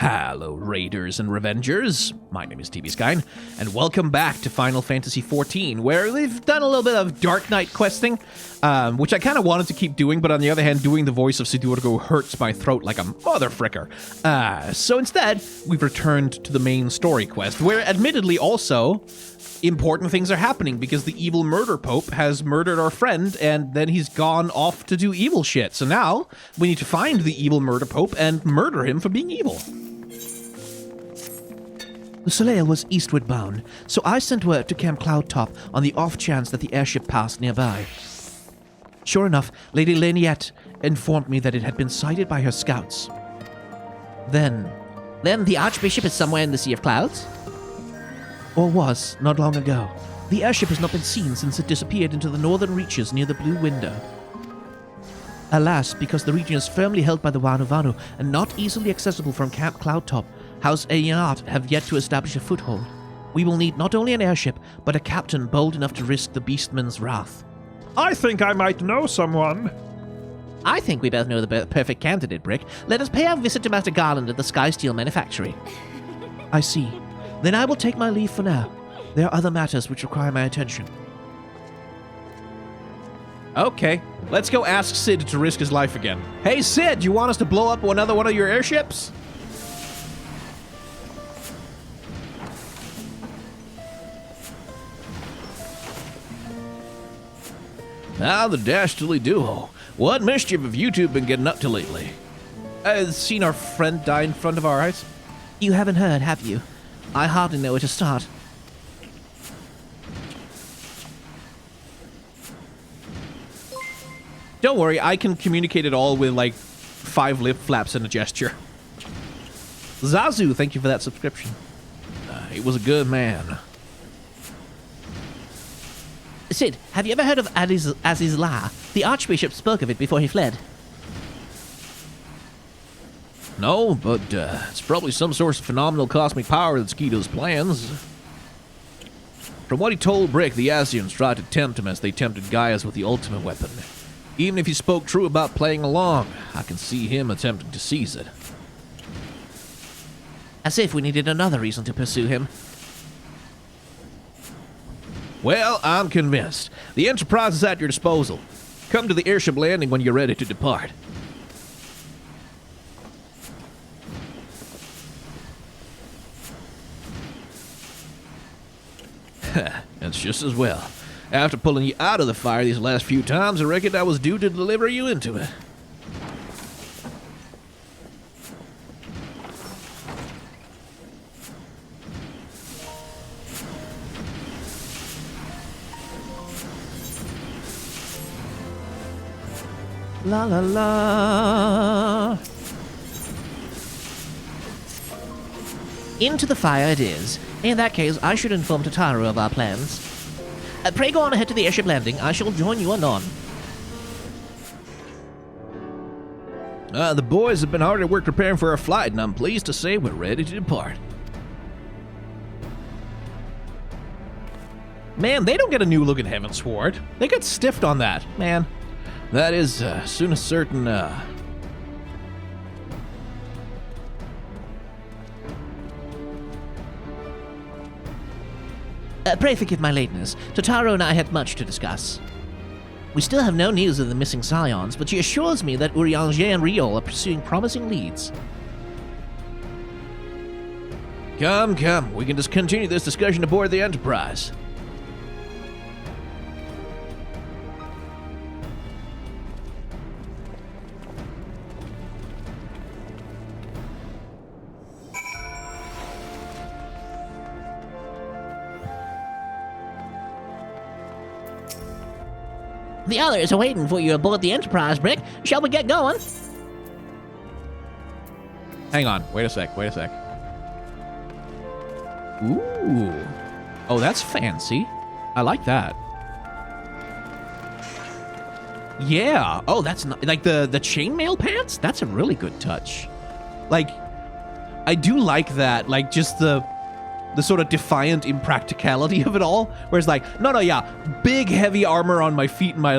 Hello, Raiders and Revengers. My name is TBSkyne, and welcome back to Final Fantasy XIV, where we've done a little bit of Dark Knight questing, which I kind of wanted to keep doing, but on the other hand, doing the voice of Sidurgo hurts my throat like a mother fricker. So instead, we've returned to the main story quest, where admittedly also important things are happening because the evil murder pope has murdered our friend and then he's gone off to do evil shit. So now we need to find the evil murder pope and murder him for being evil. The Soleil was eastward bound, so I sent word to Camp Cloudtop on the off chance that the airship passed nearby. Sure enough, Lady Laniette informed me that it had been sighted by her scouts. Then the archbishop is somewhere in the Sea of Clouds? Or was, not long ago. The airship has not been seen since it disappeared into the northern reaches near the Blue Window. Alas, because the region is firmly held by the Wanu Wanu and not easily accessible from Camp Cloudtop, House Ayanat have yet to establish a foothold. We will need not only an airship, but a captain bold enough to risk the Beastman's wrath. I think I might know someone. I think we both know the perfect candidate, Brick. Let us pay our visit to Master Garland at the Sky Steel Manufactory. I see. Then I will take my leave for now. There are other matters which require my attention. Okay, let's go ask Sid to risk his life again. Hey Sid, you want us to blow up another one of your airships? Ah, the Dastardly Duo. What mischief have you two been getting up to lately? I've seen our friend die in front of our eyes. You haven't heard, have you? I hardly know where to start. Don't worry, I can communicate it all with like 5 lip flaps and a gesture. Zazu, thank you for that subscription. He was a good man. Sid, have you ever heard of Azizla? The archbishop spoke of it before he fled. No, but it's probably some source of phenomenal cosmic power that's key to his plans. From what he told Brick, the Asians tried to tempt him as they tempted Gaius with the ultimate weapon. Even if he spoke true about playing along, I can see him attempting to seize it. As if we needed another reason to pursue him. Well, I'm convinced. The Enterprise is at your disposal. Come to the airship landing when you're ready to depart. That's just as well. After pulling you out of the fire these last few times, I reckoned I was due to deliver you into it. La la la. Into the fire it is. In that case, I should inform Totaro of our plans. Pray go on ahead to the airship landing. I shall join you anon. The boys have been hard at work preparing for our flight, and I'm pleased to say we're ready to depart. Man, they don't get a new look at Heavensward. They got stiffed on that, man. That is, soon as certain, Pray forgive my lateness. Totaro and I had much to discuss. We still have no news of the missing Scions, but she assures me that Urianger and Riol are pursuing promising leads. Come, we can just continue this discussion aboard the Enterprise. The others are waiting for you aboard the Enterprise, Brick. Shall we get going? Hang on, wait a sec. Ooh. Oh, that's fancy. I like that. Yeah. Oh, that's not, like the chainmail pants? That's a really good touch. Like, I do like that. Like, just the sort of defiant impracticality of it all, where it's like, no, yeah, big heavy armor on my feet and my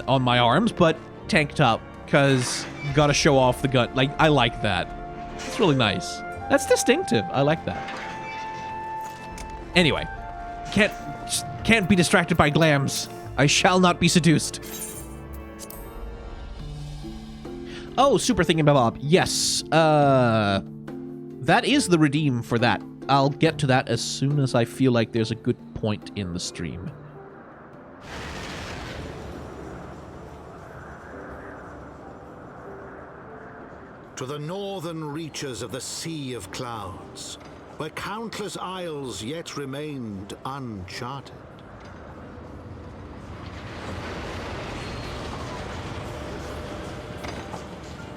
on my arms, but tank top, because gotta show off the gun. Like, I like that. It's really nice. That's distinctive. I like that. Anyway, can't be distracted by glams. I shall not be seduced. Oh, super thinking Bob. Yes. That is the redeem for that. I'll get to that as soon as I feel like there's a good point in the stream. To the northern reaches of the Sea of Clouds, where countless isles yet remained uncharted.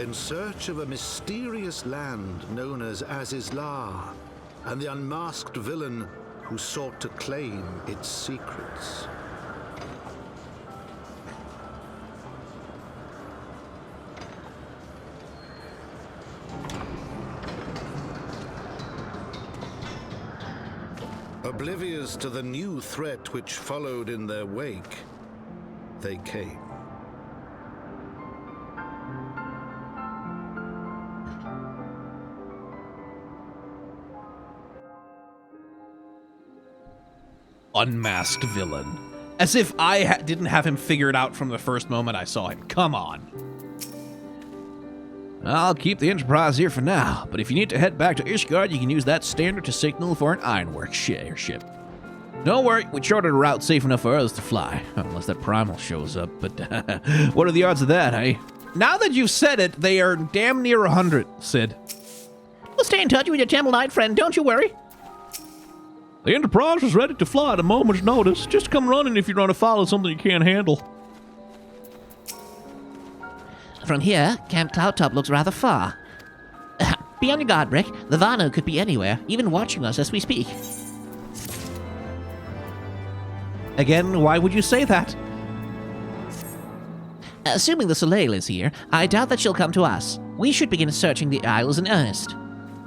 In search of a mysterious land known as Azizlar, and the unmasked villain who sought to claim its secrets. Oblivious to the new threat which followed in their wake, they came. Unmasked villain. As if I didn't have him figured out from the first moment I saw him. Come on. I'll keep the Enterprise here for now, but if you need to head back to Ishgard, you can use that standard to signal for an Ironworks airship. Don't worry, we charted a route safe enough for us to fly. Unless that Primal shows up, but what are the odds of that, eh? Now that you've said it, they are damn near 100, Sid. We'll stay in touch with your Temple Knight friend, don't you worry. The Enterprise is ready to fly at a moment's notice. Just come running if you're going to follow something you can't handle. From here, Camp Cloudtop looks rather far. Be on your guard, Brick. The Vanu could be anywhere, even watching us as we speak. Again, why would you say that? Assuming the Soleil is here, I doubt that she'll come to us. We should begin searching the Isles in earnest.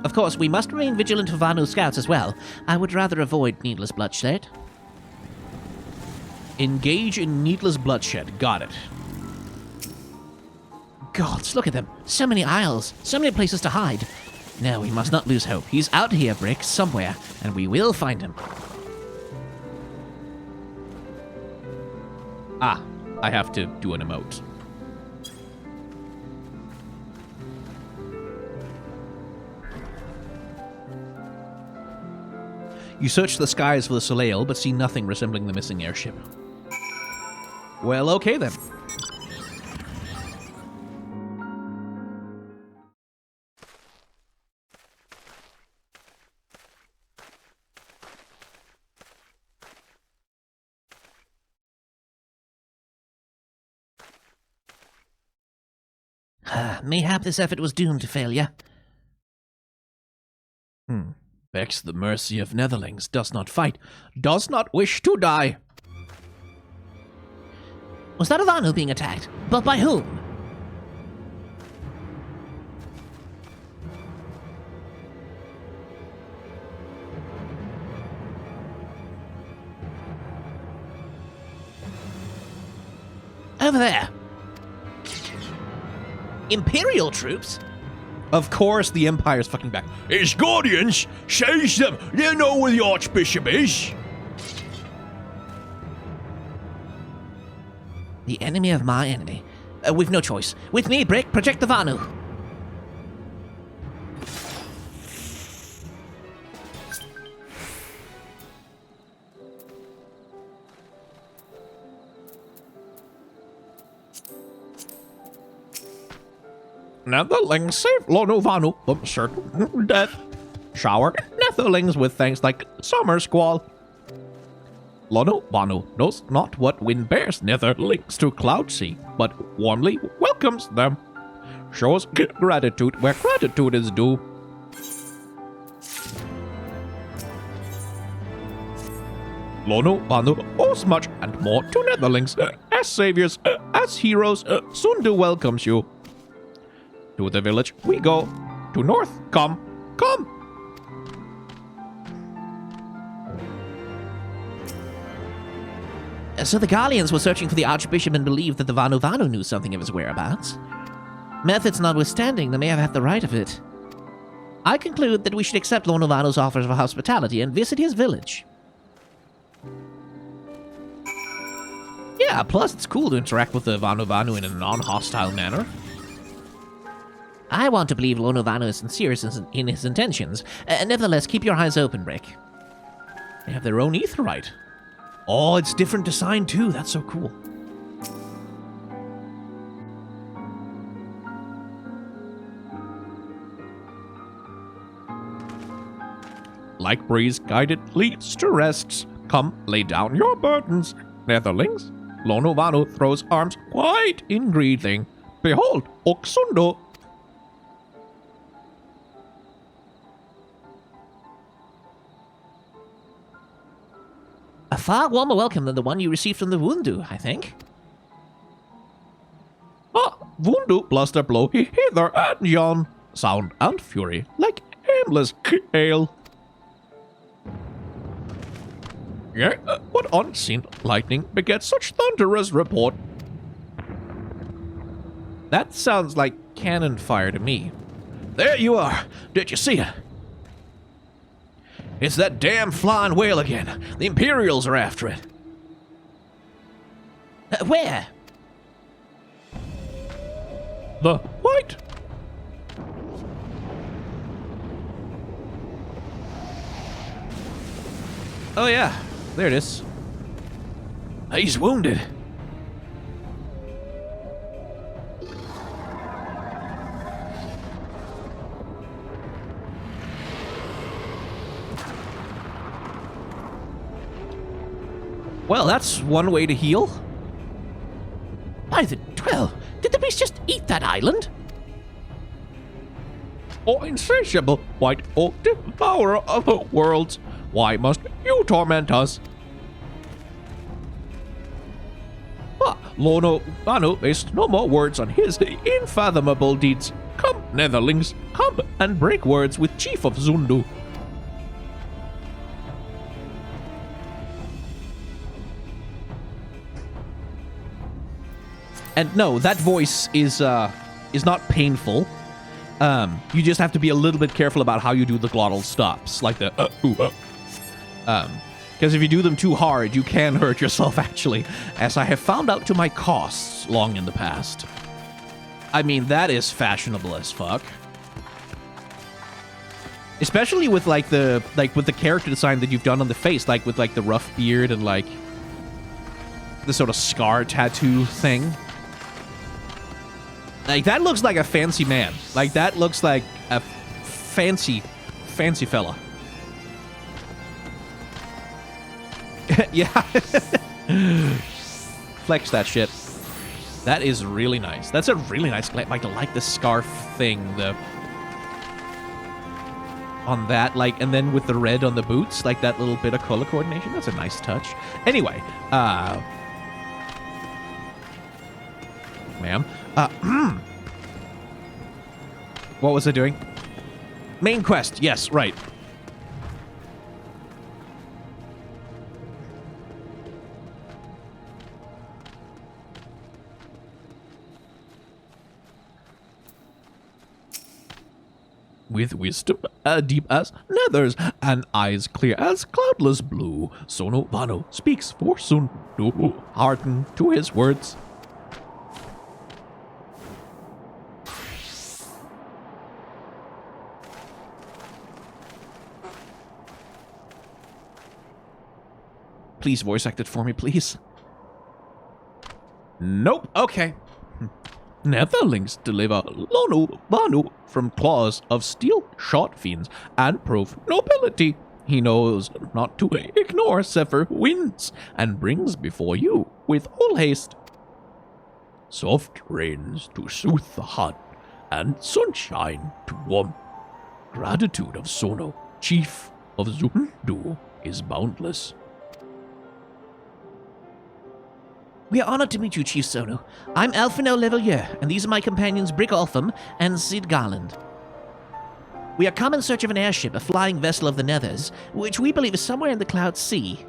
Of course, we must remain vigilant for Vanu scouts as well. I would rather avoid needless bloodshed. Engage in needless bloodshed. Got it. Gods, look at them. So many isles. So many places to hide. No, we must not lose hope. He's out here, Brick, somewhere, and we will find him. Ah, I have to do an emote. You search the skies for the Soleil, but see nothing resembling the missing airship. Well, okay then. Mayhap this effort was doomed to failure. Begs the mercy of Netherlings, does not fight, does not wish to die. Was that a Vanu being attacked? But by whom? Over there. Imperial troops? Of course the Empire's fucking back. His guardians, seize them. They know where the archbishop is. The enemy of my enemy. We've no choice. With me, Brick, protect the Vanu. Netherlings save Lono Vanu from certain death. Shower Netherlings with things like Summer Squall. Lono Vanu knows not what wind bears Netherlings to Cloudsea, but warmly welcomes them. Shows gratitude where gratitude is due. Lono Vanu owes much and more to Netherlings. As saviors, as heroes, Zundu welcomes you. To the village we go. To north, come, come. So the Garleans were searching for the Archbishop and believed that the Vanu knew something of his whereabouts. Methods notwithstanding, they may have had the right of it. I conclude that we should accept Lord Novano's offers of hospitality and visit his village. Yeah, plus it's cool to interact with the Vanu in a non-hostile manner. I want to believe Lord Novano is sincere in his intentions. Nevertheless, keep your eyes open, Rick. They have their own aetherite. Oh, it's different design too. That's so cool. Like breeze guided leads to rests. Come, lay down your burdens, netherlings. Lonovano throws arms quite in greeting. Behold, Oxundo. A far warmer welcome than the one you received from the Wundu, I think. Ah, Wundu, bluster blow, hither and yon. Sound and fury, like aimless ale. Yeah, what unseen lightning begets such thunderous report? That sounds like cannon fire to me. There you are. Did you see it? It's that damn flying whale again. The Imperials are after it. Where? The white. Oh yeah, there it is. He's wounded. Well, that's one way to heal. By the 12, did the beast just eat that island? O insatiable white oak, devourer of worlds, why must you torment us? Ah, Lono Vano wastes no more words on his unfathomable deeds. Come, netherlings, come and break words with Chief of Zundu. And no, that voice is not painful. You just have to be a little bit careful about how you do the glottal stops, like the because if you do them too hard, you can hurt yourself actually, as I have found out to my costs long in the past. I mean, that is fashionable as fuck. Especially with with the character design that you've done on the face, like with the rough beard and like the sort of scar tattoo thing. Like, that looks like a fancy man. Like, that looks like a fancy fella. Yeah. Flex that shit. That is really nice. That's a really nice, like the scarf thing, on that, like, and then with the red on the boots, like that little bit of color coordination. That's a nice touch. Anyway, ma'am. What was I doing? Main quest. Yes, right. With wisdom deep as nethers and eyes clear as cloudless blue, Sono Vano speaks for Sundu. Hearken to his words. Please voice act it for me, please. Nope. Okay. Netherlings deliver Lono Vanu from claws of steel-shot fiends and prove nobility. He knows not to ignore Zephyr winds and brings before you with all haste soft rains to soothe the heart and sunshine to warm. Gratitude of Sono, chief of Zundu, is boundless. We are honored to meet you, Chief Sono. I'm Alphino Levelier, and these are my companions Brick Altham and Sid Garland. We are come in search of an airship, a flying vessel of the Nethers, which we believe is somewhere in the Cloud Sea.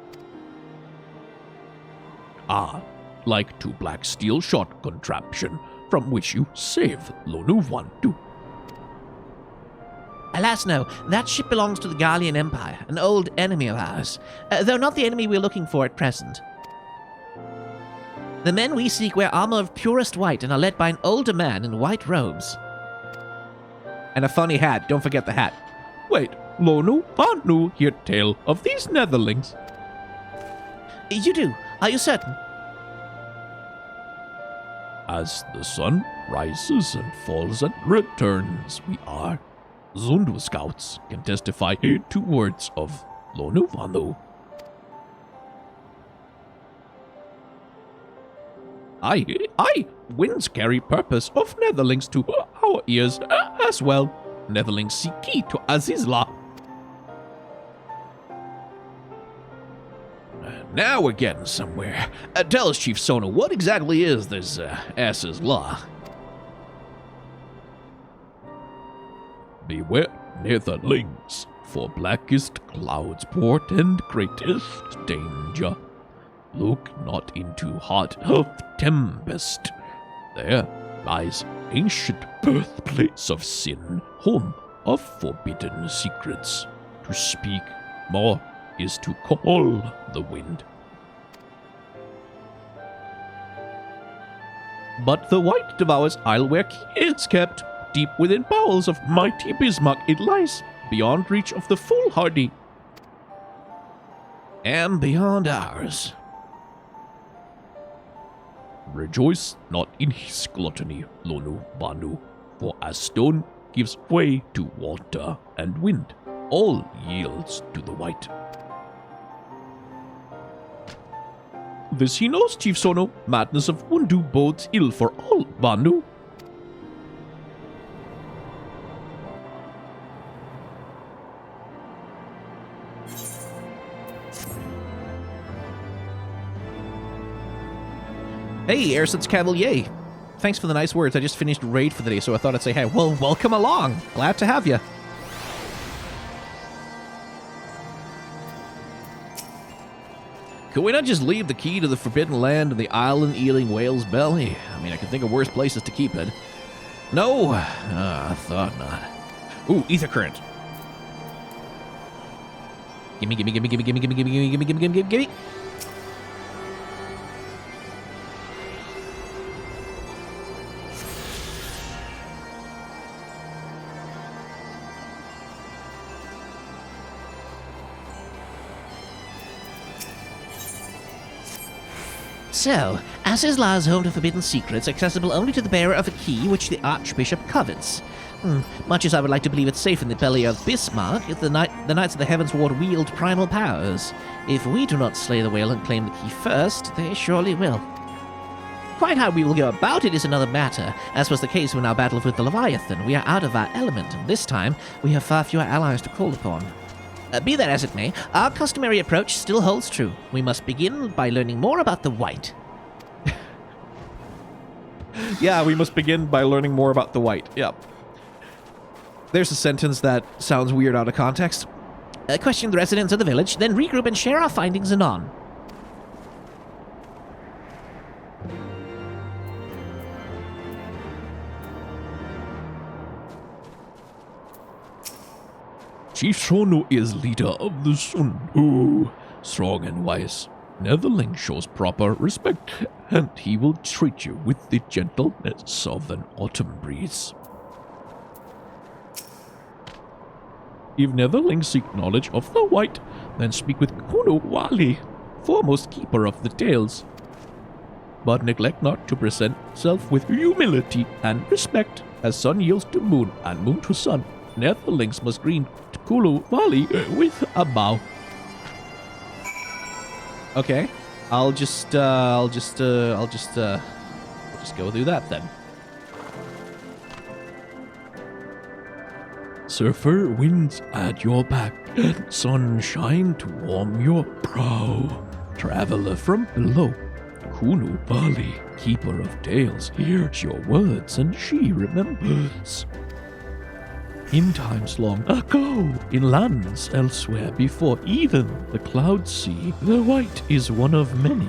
Ah, like to black steel shot contraption from which you save Lonu Vandu. Alas, no. That ship belongs to the Gallian Empire, an old enemy of ours, though not the enemy we're looking for at present. The men we seek wear armor of purest white and are led by an older man in white robes. And a funny hat. Don't forget the hat. Wait, Lonu, Anu hear tale of these Netherlings. You do? Are you certain? As the sun rises and falls and returns, we are. Zundu scouts can testify to words of Lonu Vanu. Aye, winds carry purpose of Netherlings to our ears as well. Netherlings seek key to Azizla. Now we're getting somewhere. Tell us, Chief Sona, what exactly is this ass's law? Beware Netherlings, for blackest clouds portend greatest danger. Look not into heart of tempest. There lies ancient birthplace of sin, home of forbidden secrets. To speak more is to call the wind. But the white devours isle where key is kept. Deep within bowels of mighty Bismarck it lies, beyond reach of the foolhardy. And beyond ours. Rejoice not in his gluttony, Lonu Banu, for as stone gives way to water and wind, all yields to the white. This he knows, Chief Sono. Madness of Wundu bodes ill for all, Banu. Hey, Ersatz Cavalier. Thanks for the nice words. I just finished raid for the day, so I thought I'd say, hey, well, welcome along. Glad to have you. Could we not just leave the key to the Forbidden Land in the island eating whale's belly? I mean, I can think of worse places to keep it. No? I thought not. Ooh, ether current. Gimme, gimme, gimme, gimme, gimme, gimme, gimme, gimme, gimme, gimme, gimme, gimme. So, Azizla is home to forbidden secrets accessible only to the bearer of a key which the archbishop covets. Much as I would like to believe it's safe in the belly of Bismarck, the Knights of the Heavensward wield primal powers. If we do not slay the whale and claim the key first, they surely will. Quite how we will go about it is another matter. As was the case when our battle with the Leviathan, we are out of our element, and this time we have far fewer allies to call upon. Be that as it may, our customary approach still holds true. We must begin by learning more about the white. Yeah, we must begin by learning more about the white. Yep. There's a sentence that sounds weird out of context. Question the residents of the village, then regroup and share our findings anon. Chief Shono is leader of the Zundu, strong and wise. Netherling shows proper respect, and he will treat you with the gentleness of an autumn breeze. If Netherlings seek knowledge of the white, then speak with Kuno Wali, foremost keeper of the tales. But neglect not to present self with humility and respect, as sun yields to moon and moon to sun. Netherlings must greet Kulu Wali with a bow. Okay. I'll just go do that then. Surfer winds at your back, and sunshine to warm your brow. Traveler from below, Kunu Bali, keeper of tales, hears your words and she remembers. In times long ago, in lands elsewhere before even the clouds see, the white is one of many.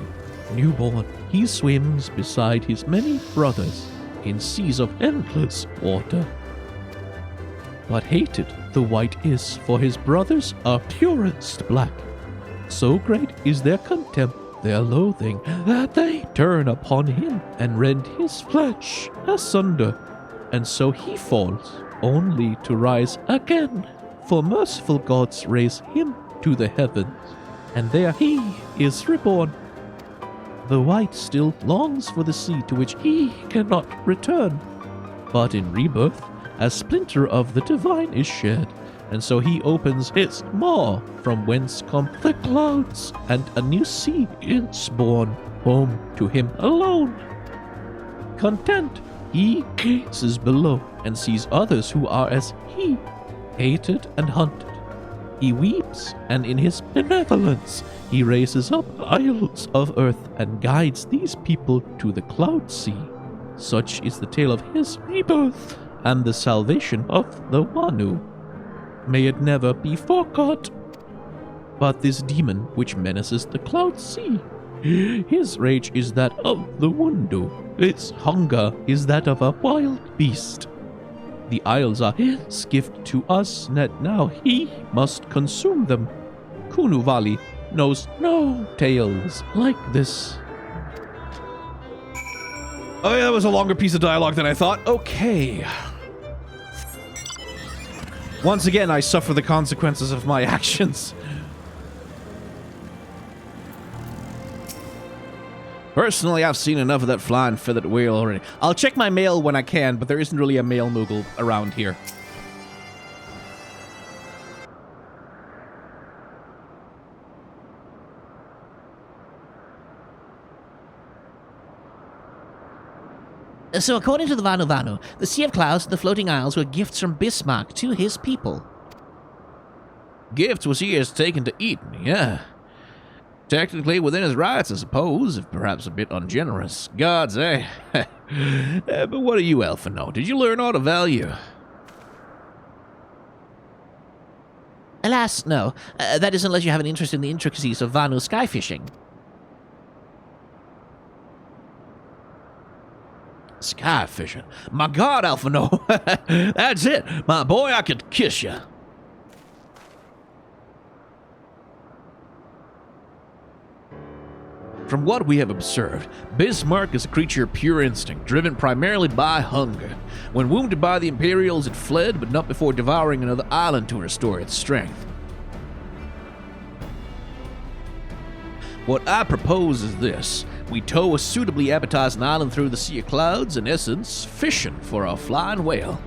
Newborn, he swims beside his many brothers in seas of endless water. But hated the white is, for his brothers are purest black. So great is their contempt, their loathing, that they turn upon him and rend his flesh asunder, and so he falls, only to rise again. For merciful gods raise him to the heavens, and there he is reborn. The white still longs for the sea to which he cannot return, but in rebirth, a splinter of the divine is shed, and so he opens his maw, from whence come the clouds, and a new sea is born, home to him alone. Content, he gazes below, and sees others who are as he, hated and hunted. He weeps, and in his benevolence he raises up isles of earth and guides these people to the cloud sea. Such is the tale of his rebirth and the salvation of the Wanu. May it never be forgot. But this demon which menaces the cloud sea, his rage is that of the Wundu, its hunger is that of a wild beast. The isles are his gift to us, that now he must consume them. Kunu Valley knows no tales like this. Oh, yeah, that was a longer piece of dialogue than I thought. Okay. Once again, I suffer the consequences of my actions. Personally, I've seen enough of that flying feathered whale already. I'll check my mail when I can, but there isn't really a mail Moogle around here. So according to the Vanu, the Sea of Clouds and the Floating Isles were gifts from Bismarck to his people. Gifts which he has taken to Eden, yeah. Technically within his rights, I suppose, if perhaps a bit ungenerous. Gods, eh? But what do you elfin know? Did you learn aught of value? Alas, no. That is unless you have an interest in the intricacies of Vanu sky fishing. Sky fishing? My God, Alphino! That's it! My boy, I could kiss you. From what we have observed, Bismarck is a creature of pure instinct, driven primarily by hunger. When wounded by the Imperials, it fled, but not before devouring another island to restore its strength. What I propose is this. We tow a suitably appetizing island through the Sea of Clouds, in essence, fishing for our flying whale.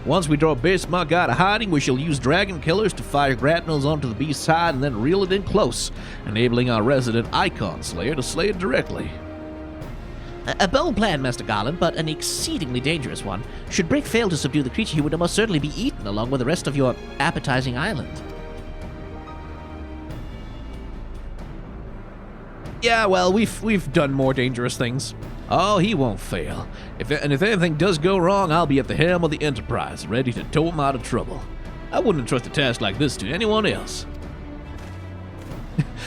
Once we draw Bismarck out of hiding, we shall use dragon killers to fire grapnels onto the beast's hide and then reel it in close, enabling our resident Icon Slayer to slay it directly. A bold plan, Master Garland, but an exceedingly dangerous one. Should Brick fail to subdue the creature, he would almost certainly be eaten along with the rest of your appetizing island. Yeah, well, we've done more dangerous things. Oh, he won't fail. If anything does go wrong, I'll be at the helm of the Enterprise, ready to tow him out of trouble. I wouldn't entrust a task like this to anyone else.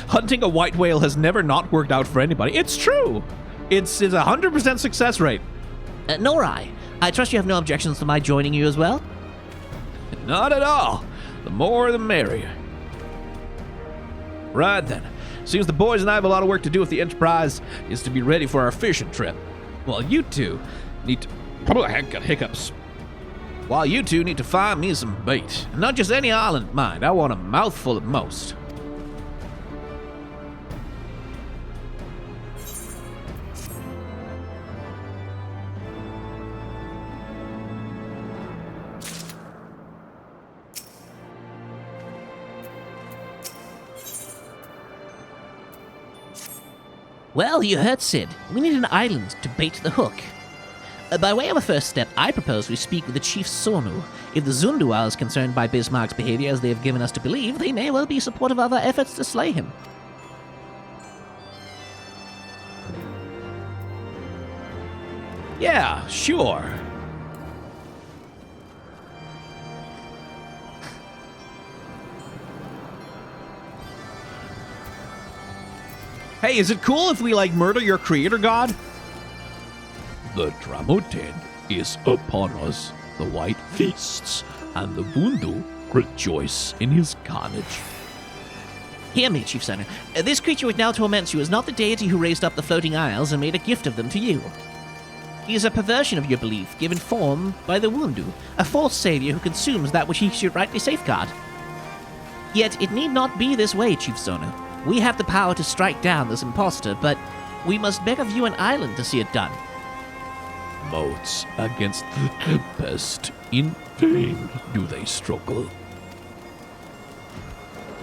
Hunting a white whale has never not worked out for anybody. It's true. It's a 100% success rate. Nor I. I trust you have no objections to my joining you as well? Not at all. The more the merrier. Right then. Seems the boys and I have a lot of work to do if the Enterprise is to be ready for our fishing trip. Well, you two need to... I got hiccups. While you two need to find me some bait. Not just any island, mind. I want a mouthful at most. Well, you heard Sid. We need an island to bait the hook. By way of a first step, I propose we speak with the Chief Sonu. If the Zundu are as concerned by Bismarck's behavior as they have given us to believe, they may well be supportive of our efforts to slay him. Yeah, sure. Hey, is it cool if we, murder your creator god? The Dramoten is upon us. The white feasts and the Wundu rejoice in his carnage. Hear me, Chief Sonner. This creature which now torments you is not the deity who raised up the floating isles and made a gift of them to you. He is a perversion of your belief, given form by the Wundu, a false savior who consumes that which he should rightly safeguard. Yet it need not be this way, Chief Sonner. We have the power to strike down this impostor, but we must beg of you an island to see it done. Motes against the tempest, in vain do they struggle.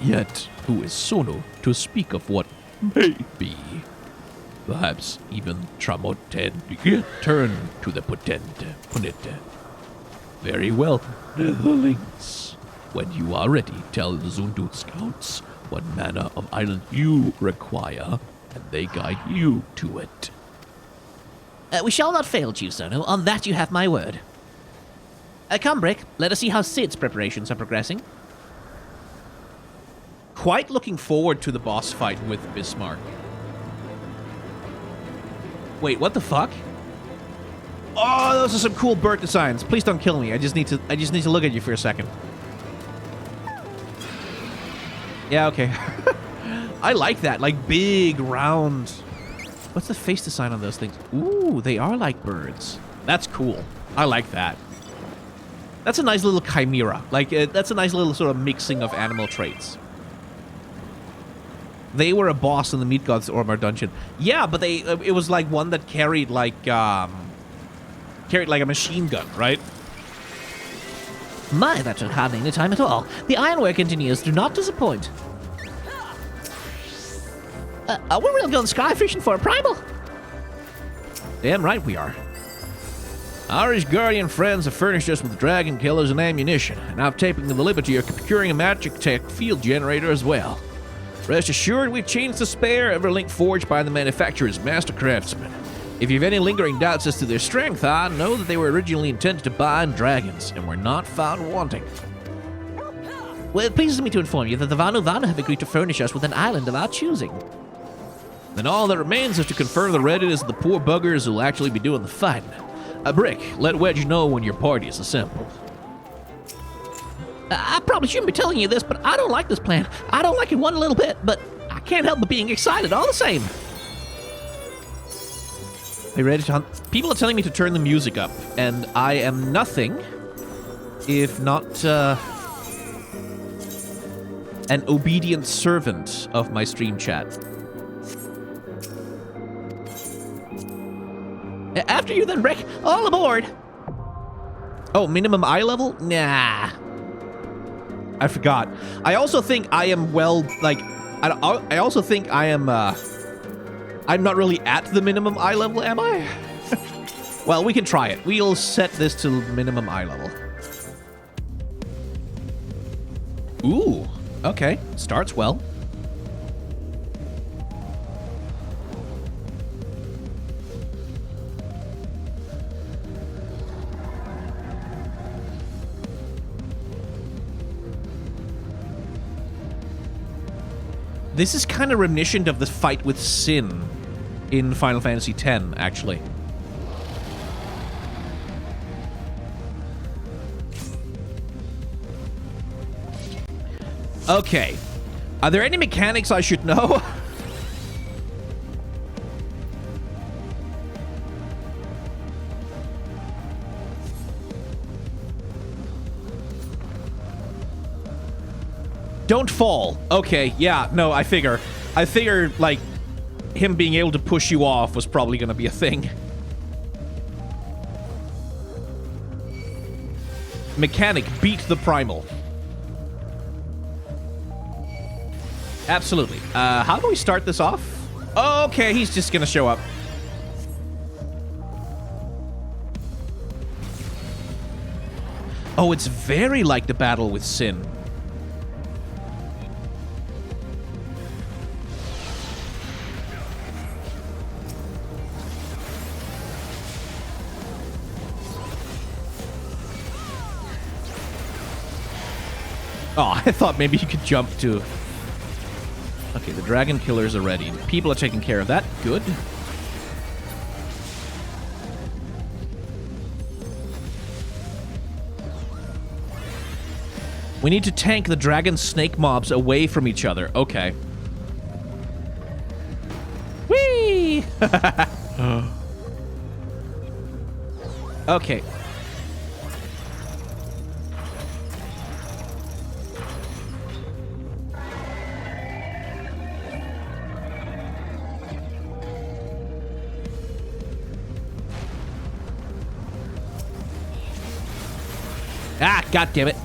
Yet who is Sono to speak of what may be? Perhaps even Tramoten turn to the Ponente. Very well, Netherlings. When you are ready, tell the Zundu scouts what manner of island you require, and they guide you to it. We shall not fail, Chief Sono. On that you have my word. Come, Brick. Let us see how Sid's preparations are progressing. Quite looking forward to the boss fight with Bismarck. Wait, what the fuck? Oh, those are some cool bird designs. Please don't kill me. I just need to look at you for a second. Yeah, okay. I like that. Like big, round. What's the face design on those things? Ooh, they are like birds. That's cool. I like that. That's a nice little chimera. Like, that's a nice little sort of mixing of animal traits. They were a boss in the Meat God's Ormar dungeon. Yeah, but they it was like one that carried like a machine gun, right? My, that took hardly any time at all. The ironwork engineers do not disappoint. Are we really going sky fishing for a primal? Damn right we are. Our Guardian friends have furnished us with dragon killers and ammunition, and I've taken the liberty of procuring a magic tech field generator as well. Rest assured, we've changed the spare Everlink forged by the manufacturer's master craftsman. If you've any lingering doubts as to their strength, I know that they were originally intended to bind dragons, and were not found wanting. Well, it pleases me to inform you that the Vanu Vanu have agreed to furnish us with an island of our choosing. Then all that remains is to confirm the readiness of the poor buggers who'll actually be doing the fighting. Brick, let Wedge know when your party is assembled. I probably shouldn't be telling you this, but I don't like this plan. I don't like it one little bit, but I can't help but being excited all the same. Are you ready to hunt? People are telling me to turn the music up, and I am nothing if not an obedient servant of my stream chat. After you then, Brick. All aboard. Oh, minimum eye level? Nah. I forgot. I also think I am I also think I am, I'm not really at the minimum eye level, am I? Well, we can try it. We'll set this to minimum eye level. Ooh, okay. Starts well. This is kind of reminiscent of the fight with Sin in Final Fantasy X, actually. Okay. Are there any mechanics I should know? Don't fall. Okay, yeah, no, I figure, like, him being able to push you off was probably gonna be a thing. Mechanic, beat the primal. Absolutely. How do we start this off? Okay, he's just gonna show up. Oh, it's very like the battle with Sin. Oh, I thought maybe you could jump to... Okay, the dragon killers are ready. People are taking care of that. Good. We need to tank the dragon snake mobs away from each other. Okay. Whee! Okay. Ah, god damn it.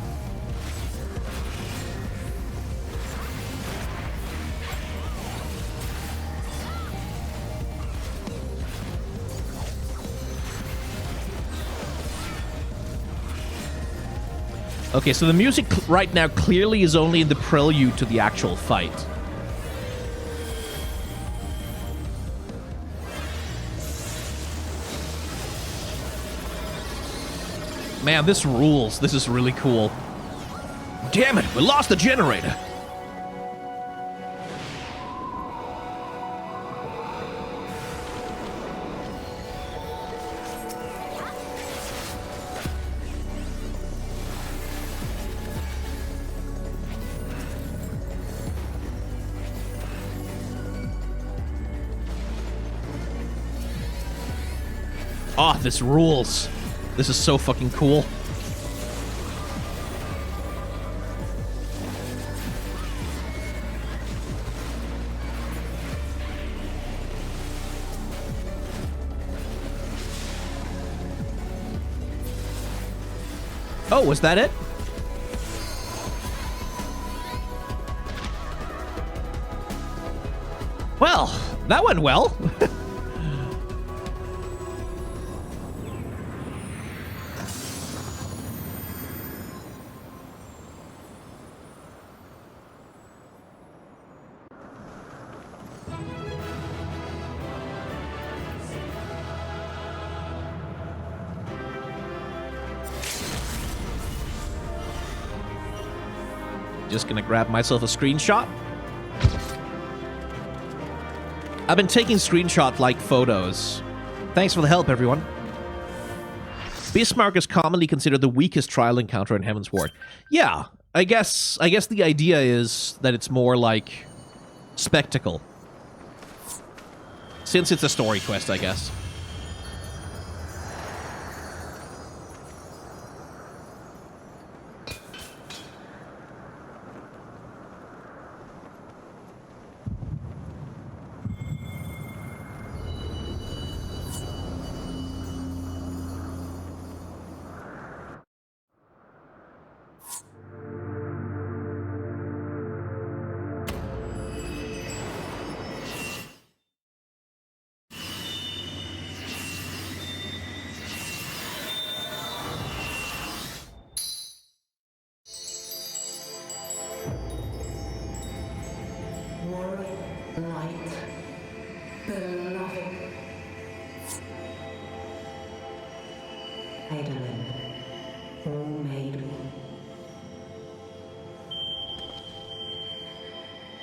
Okay, so the music right now clearly is only the prelude to the actual fight. Man, this rules. This is really cool. Damn it, we lost the generator. Oh, this rules. This is so fucking cool. Oh, was that it? Well, that went well. Just gonna grab myself a screenshot. I've been taking screenshot-like photos. Thanks for the help, everyone. Bismarck is commonly considered the weakest trial encounter in Heavensward. Yeah, I guess the idea is that it's more like spectacle. Since it's a story quest, I guess.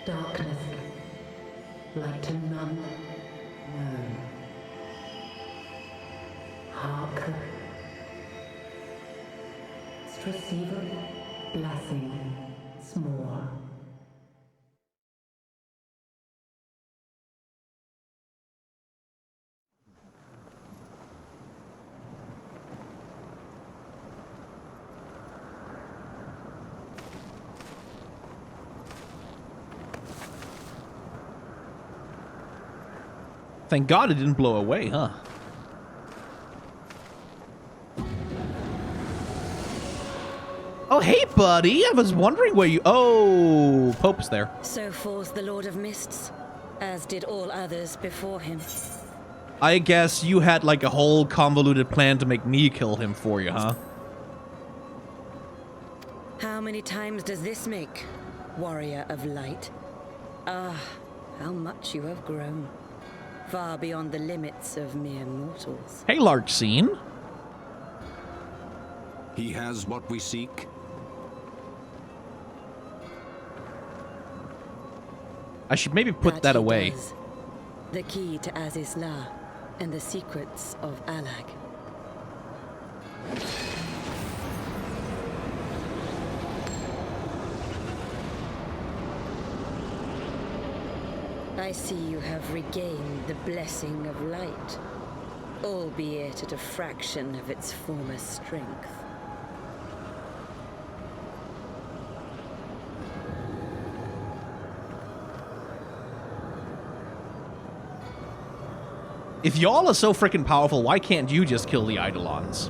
Darkness, light to none known. Hark, receiver, blessing, s'more. Thank God it didn't blow away, huh? Oh, hey, buddy. I was wondering where you... Oh, Pope's there. So falls the Lord of Mists, as did all others before him. I guess you had, like, a whole convoluted plan to make me kill him for you, huh? How many times does this make, warrior of light? Ah, how much you have grown. Far beyond the limits of mere mortals. Hey, Larkscene. He has what we seek. I should maybe put that he away. does. The key to Azizla and the secrets of Alag. I see you have regained the blessing of light, albeit at a fraction of its former strength. If y'all are so freaking powerful, why can't you just kill the Eidolons?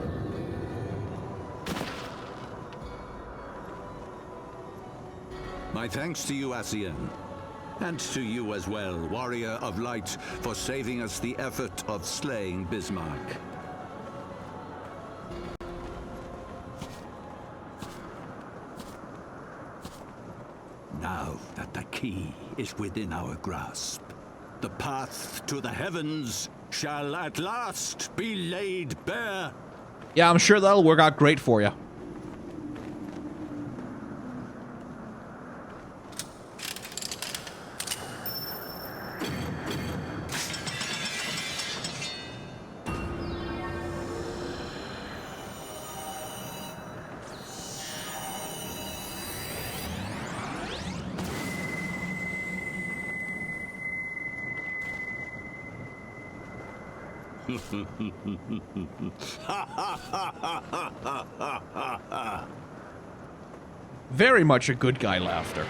My thanks to you, Ascian. And to you as well, Warrior of Light, for saving us the effort of slaying Bismarck. Now that the key is within our grasp, the path to the heavens shall at last be laid bare. Yeah, I'm sure that'll work out great for you. Very much a good guy laughter.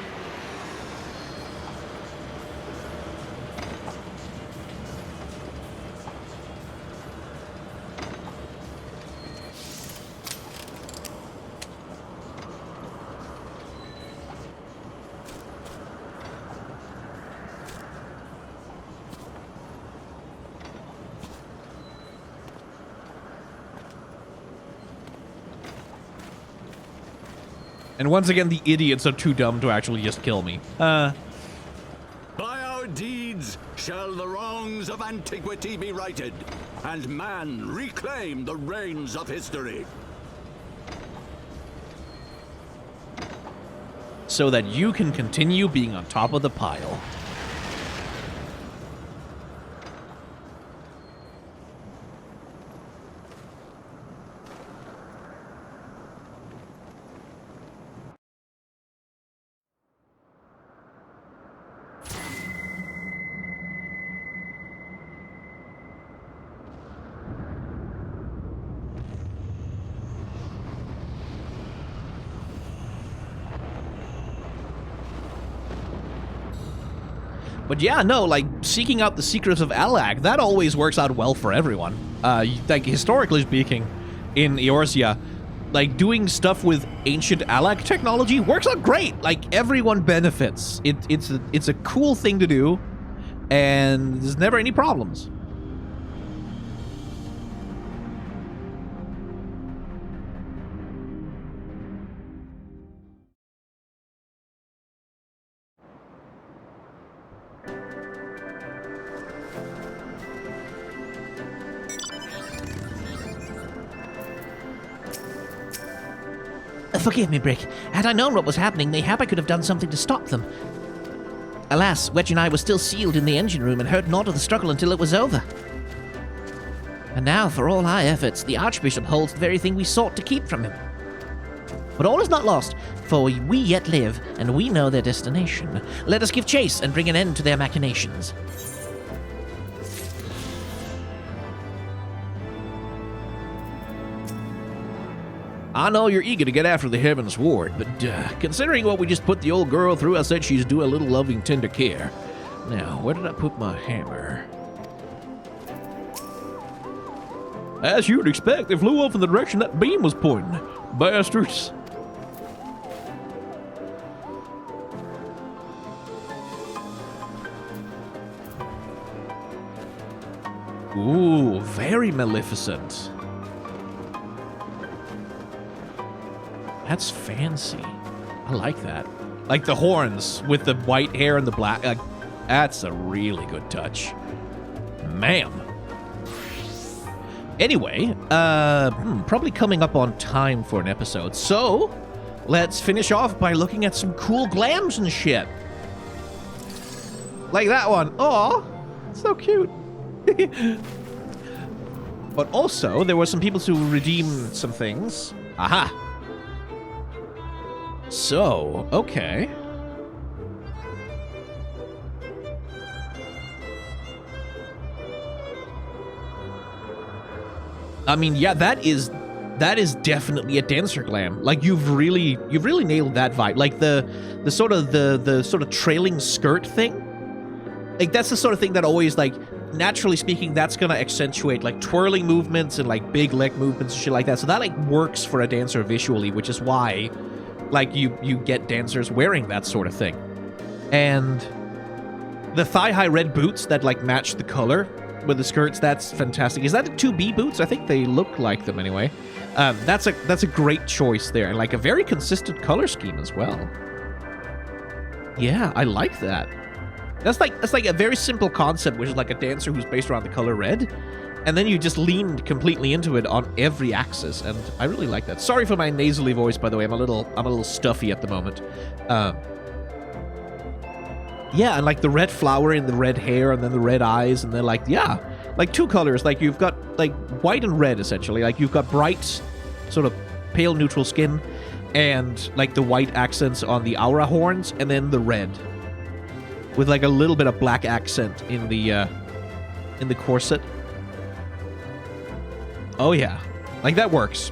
And once again, the idiots are too dumb to actually just kill me. By our deeds shall the wrongs of antiquity be righted, and man reclaim the reins of history. So that you can continue being on top of the pile. But yeah, no, like, seeking out the secrets of Alag, that always works out well for everyone. Like, historically speaking, in Eorzea, like, doing stuff with ancient Alag technology works out great. Like, everyone benefits. It's a cool thing to do, and there's never any problems. Forgive me, Brick. Had I known what was happening, mayhap I could have done something to stop them. Alas, Wedge and I were still sealed in the engine room and heard naught of the struggle until it was over. And now, for all our efforts, the Archbishop holds the very thing we sought to keep from him. But all is not lost, for we yet live, and we know their destination. Let us give chase and bring an end to their machinations. I know you're eager to get after the Heavensward, but considering what we just put the old girl through, I said she's due a little loving, tender care. Now, where did I put my hammer? As you'd expect, they flew off in the direction that beam was pointing. Bastards. Ooh, very Maleficent. That's fancy. I like that. Like the horns with the white hair and the black. That's a really good touch. Ma'am. Anyway, probably coming up on time for an episode. So, let's finish off by looking at some cool glams and shit. Like that one. Aw, so cute. But also, there were some people to redeem some things. Aha. So, okay. I mean, yeah, that is definitely a dancer glam. Like you've really nailed that vibe. Like the sort of trailing skirt thing. Like that's the sort of thing that always, like, naturally speaking, that's gonna accentuate like twirling movements and like big leg movements and shit like that. So that like works for a dancer visually, which is why like you get dancers wearing that sort of thing. And the thigh-high red boots that like match the color with the skirts, that's fantastic. Is that the 2B boots? I think they look like them anyway. That's a great choice there, and like a very consistent color scheme as well. Yeah, I like that. That's like a very simple concept, which is like a dancer who's based around the color red, and then you just leaned completely into it on every axis, and I really like that. Sorry for my nasally voice, by the way. I'm a little stuffy at the moment. Yeah, and like the red flower and the red hair and then the red eyes, and then like, yeah, like two colors. Like you've got like white and red essentially. Like you've got bright, sort of pale neutral skin, and like the white accents on the aura horns, and then the red with like a little bit of black accent in the corset. Oh yeah, like that works.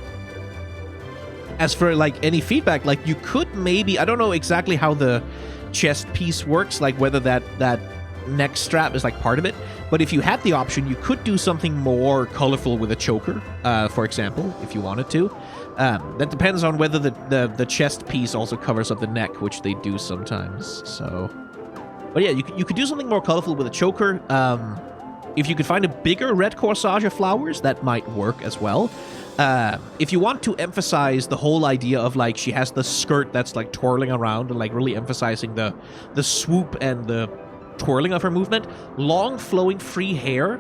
As for like any feedback, like you could maybe, I don't know exactly how the chest piece works, like whether that neck strap is like part of it, but if you had the option, you could do something more colorful with a choker, for example, if you wanted to. That depends on whether the chest piece also covers up the neck, which they do sometimes. So, but yeah, you could do something more colorful with a choker. If you could find a bigger red corsage of flowers, that might work as well. If you want to emphasize the whole idea of like she has the skirt that's like twirling around and like really emphasizing the swoop and the twirling of her movement, long flowing free hair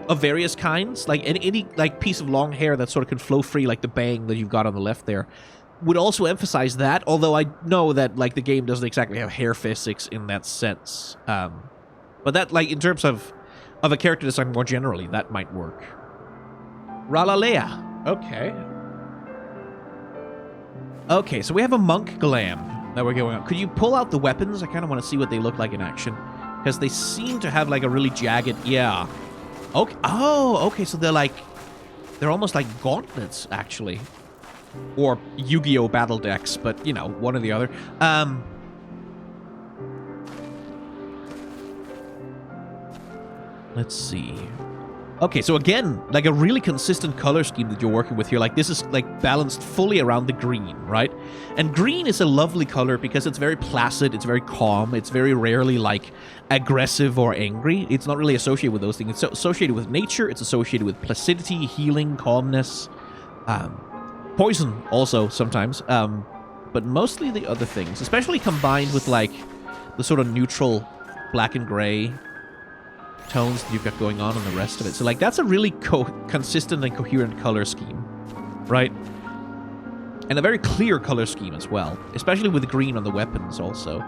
of various kinds, like any like piece of long hair that sort of can flow free, like the bang that you've got on the left there, would also emphasize that, although I know that like the game doesn't exactly have hair physics in that sense. But that, like, in terms of a character design more generally, that might work. Ralalea. Okay. Okay, so we have a monk glam that we're going on. Could you pull out the weapons? I kind of want to see what they look like in action, because they seem to have like a really jagged... Yeah. Okay. Oh, okay, so they're almost like gauntlets, actually. Or Yu-Gi-Oh! Battle decks, but, you know, one or the other. Let's see. Okay, so again, like a really consistent color scheme that you're working with here. Like, this is, like, balanced fully around the green, right? And green is a lovely color because it's very placid, it's very calm, it's very rarely, like, aggressive or angry. It's not really associated with those things. It's associated with nature, it's associated with placidity, healing, calmness, poison also sometimes, but mostly the other things, especially combined with, like, the sort of neutral black and gray tones that you've got going on the rest of it. So, like, that's a really consistent and coherent color scheme, right? And a very clear color scheme as well, especially with the green on the weapons also.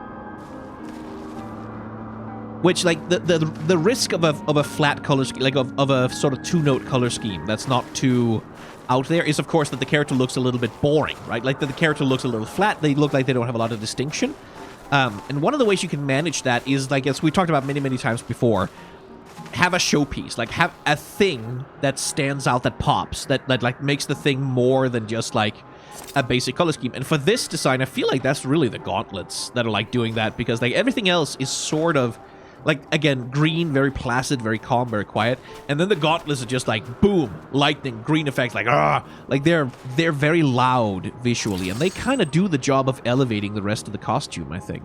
Which, like, the risk of a flat color scheme, like of a sort of two-note color scheme that's not too out there, is, of course, that the character looks a little bit boring, right? Like, that the character looks a little flat, they look like they don't have a lot of distinction. And one of the ways you can manage that is, like, as we talked about many, many times before, have a showpiece, like have a thing that stands out, that pops, that like makes the thing more than just like a basic color scheme. And for this design, I feel like that's really the gauntlets that are like doing that, because like everything else is sort of like, again, green, very placid, very calm, very quiet, and then the gauntlets are just like boom, lightning, green effects, like like they're very loud visually, and they kind of do the job of elevating the rest of the costume, I think.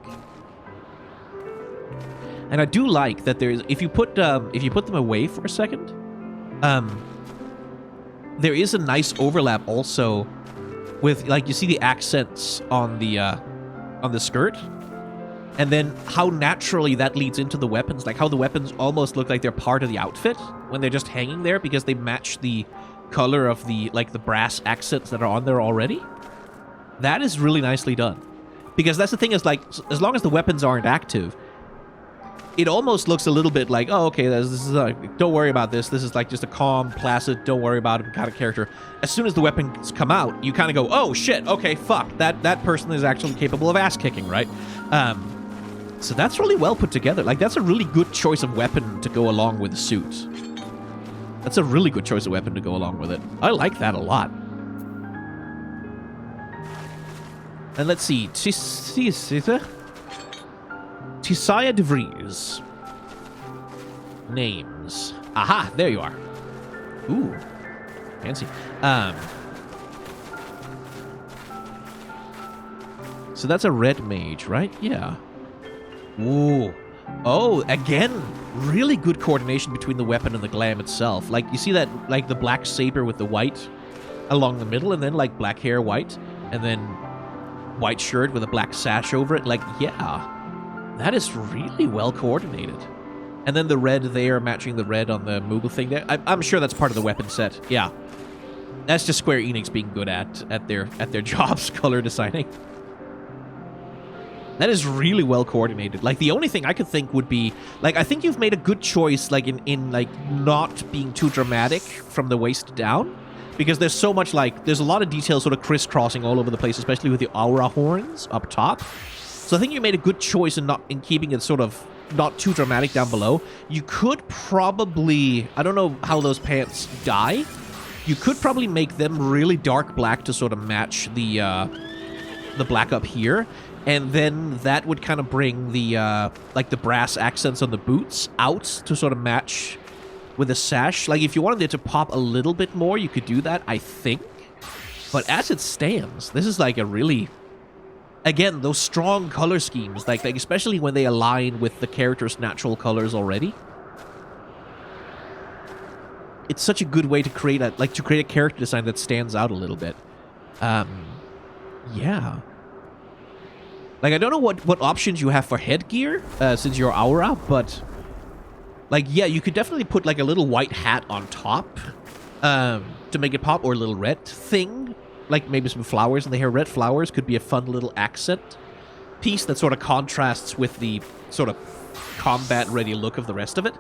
And I do like that there's, if you put them away for a second, there is a nice overlap also with, like, you see the accents on the skirt, and then how naturally that leads into the weapons, like how the weapons almost look like they're part of the outfit when they're just hanging there because they match the color of the, like, the brass accents that are on there already. That is really nicely done, because that's the thing, is like, as long as the weapons aren't active, it almost looks a little bit like, oh, okay, this is don't worry about this. This is like just a calm, placid, don't worry about it kind of character. As soon as the weapons come out, you kind of go, oh shit, okay, fuck, that person is actually capable of ass kicking, right? So that's really well put together. Like, that's a really good choice of weapon to go along with the suit. That's a really good choice of weapon to go along with it. I like that a lot. And let's see. Tisaya de Vries. Names. Aha, there you are. Ooh. Fancy. So that's a red mage, right? Yeah. Ooh. Oh, again, really good coordination between the weapon and the glam itself. Like, you see that, like, the black saber with the white along the middle, and then, like, black hair, white, and then white shirt with a black sash over it. Like, yeah. That is really well coordinated. And then the red there matching the red on the Moogle thing there. I'm sure that's part of the weapon set. Yeah. That's just Square Enix being good at their jobs, color designing. That is really well coordinated. Like, the only thing I could think would be, like, I think you've made a good choice, like, in like, not being too dramatic from the waist down. Because there's so much, like, there's a lot of details sort of crisscrossing all over the place, especially with the aura horns up top. So I think you made a good choice in keeping it sort of not too dramatic down below. You could probably, I don't know how those pants dye. You could probably make them really dark black to sort of match the black up here. And then that would kind of bring the, like, the brass accents on the boots out to sort of match with the sash. Like, if you wanted it to pop a little bit more, you could do that, I think. But as it stands, this is, like, a really... Again, those strong color schemes, like especially when they align with the character's natural colors already. It's such a good way to create a, character design that stands out a little bit. Yeah. Like, I don't know what options you have for headgear, since you're Aura, but... Like, yeah, you could definitely put, like, a little white hat on top, to make it pop, or a little red thing. Like, maybe some flowers in the hair. Red flowers could be a fun little accent piece that sort of contrasts with the sort of combat-ready look of the rest of it.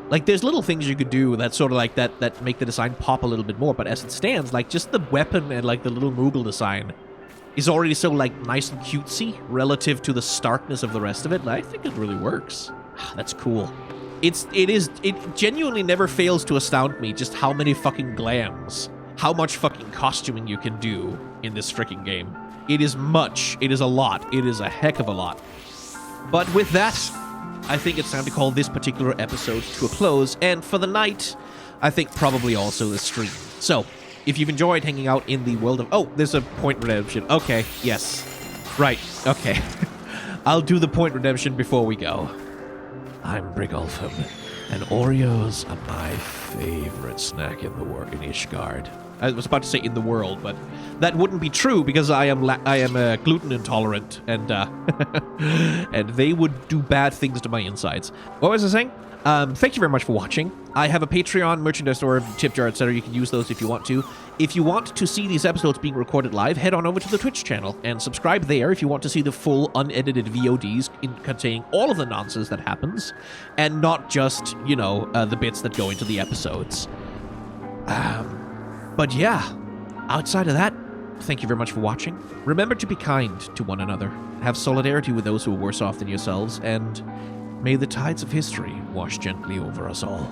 Like, there's little things you could do that sort of, like, that make the design pop a little bit more, but as it stands, like, just the weapon and, like, the little Moogle design is already so, like, nice and cutesy relative to the starkness of the rest of it. I think it really works. That's cool. It genuinely never fails to astound me just how many fucking glams, how much fucking costuming you can do in this freaking game. It is much. It is a lot. It is a heck of a lot. But with that, I think it's time to call this particular episode to a close, and for the night, I think probably also the stream. So, if you've enjoyed hanging out in the world of... Oh, there's a point redemption. Okay, yes. Right, okay. I'll do the point redemption before we go. I'm Brigolfum, and Oreos are my favorite snack in in Ishgard. I was about to say in the world, but that wouldn't be true because I am gluten intolerant, and and they would do bad things to my insides. What was I saying? Thank you very much for watching. I have a Patreon, merchandise store, tip jar, etc. You can use those if you want to. If you want to see these episodes being recorded live, head on over to the Twitch channel and subscribe there if you want to see the full unedited VODs containing all of the nonsense that happens, and not just, you know, the bits that go into the episodes. But yeah, outside of that, thank you very much for watching. Remember to be kind to one another, have solidarity with those who are worse off than yourselves, and may the tides of history wash gently over us all.